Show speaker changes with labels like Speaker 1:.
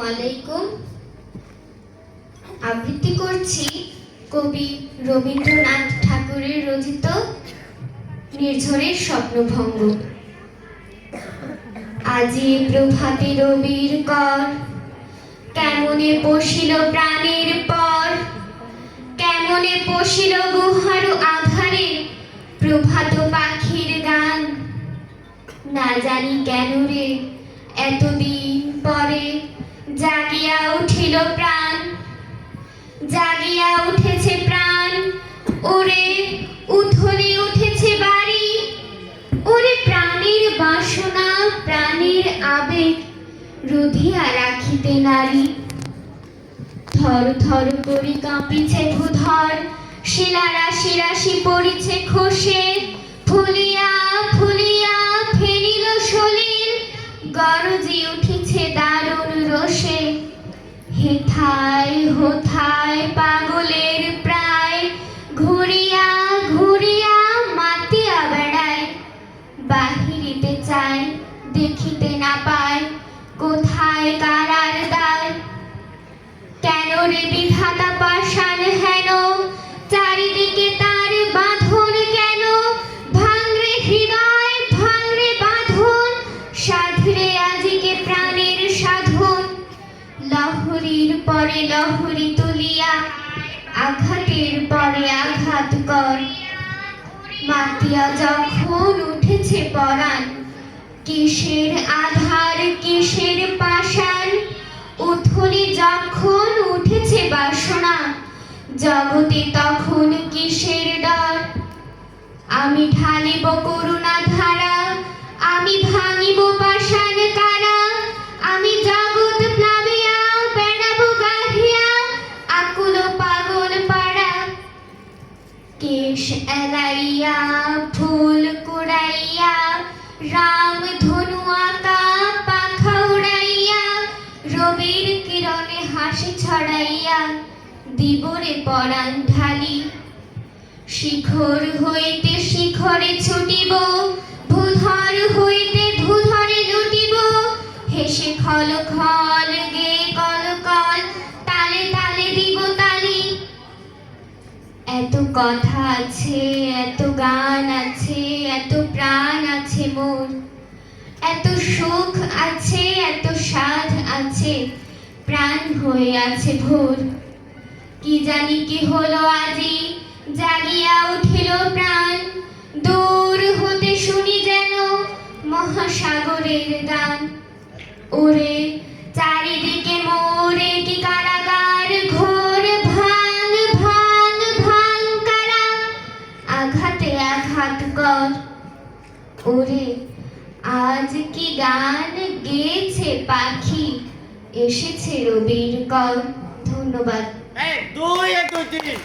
Speaker 1: আলাইকুম। আবৃত্তি করছি কবি রবীন্দ্রনাথ ঠাকুরের রচিত নির্ঝরের স্বপ্নভঙ্গ। আজি প্রভাতে রবির কর, কেমনে পশিল প্রাণের পর, কেমনে পশিল গুহার আধারে প্রভাত পাখির গান। না জানি কেন রে এতদিন পরে জাগিয়া উঠিল প্রাণ, জাগিয়া উঠেছে প্রাণ। ওরে উথলে উঠেছে বাড়ি, ওরে প্রাণের বাসনা প্রাণের আবেগ রুধিয়া রাখিতে নারী। থর থর করি কাঁপিছে ভূধর, শিলারাশি রাশি পড়িছে খসে। ফুলিয়া ফুলিয়া ফেনিল সলিল, গরজি উঠিছে দারুণ রোষে। হেথায় হোথায় পাগলের প্রায়, ঘুরিয়া ঘুরিয়া মাতিয়া বেড়ায়। বাহিরিতে চায় দেখিতে না পায়, কোথায় কারার দ্বার। কেন রে বিধাতা পাষাণ হেন, চারিদিকে তার বাঁধন কেন। ভাঙরে হৃদয় ভাঙরে বাঁধন, সাধরে আজিকে প্রাণের সাধন। লহরীর পরে লহরী তুলিয়া, আঘাতের পরে আঘাত কর। মাতিয়া যখন উঠেছে পরাণ, কিসের আধার কিসের পাষাণ। উথলি যখন উঠেছে বাসনা, জগতে তখন কিসের ডর। আমি ঢালিব করুণা ধারা, আমি ভাঙিব পাষাণ কারা। আমি জগৎ প্লাবিয়া বেড়াবো গাহিয়া, আকুল পাগল পাড়া। কেশ এলাইয়া ফুল কুড়াইয়া, রাম ধনু আঁকা পাখা উড়াইয়া। রবির কিরণে হাসি ছড়াইয়া, দিবরে পরাণ ঢালি। শিখর হইতে শিখরে ছুটিব, ভূধর হইতে ভূধরে লুটিব। হেসে খল খল গে কল কল, তালে তালে দিব তালি। এত কথা আছে এত গান আছে, এত প্রাণ আছে মোর। এত সুখ আছে এত সাধ আছে, প্রাণ হয়ে আছে ভোর। কি জানি কি হলো আজি, জাগিয়া উঠিল প্রাণ। দূর হতে শুনি যেন মহাসাগরের গান। ওরে চারিদিকে মোরে কি কারাগার ঘোর, ভাঙ ভাঙ ভাঙ কারা, আঘাতে আঘাত কর। ওরে আজ কি গান গেয়েছে পাখি, এসেছে রবির কর। ধন্যবাদ।
Speaker 2: 1 2 1 2 3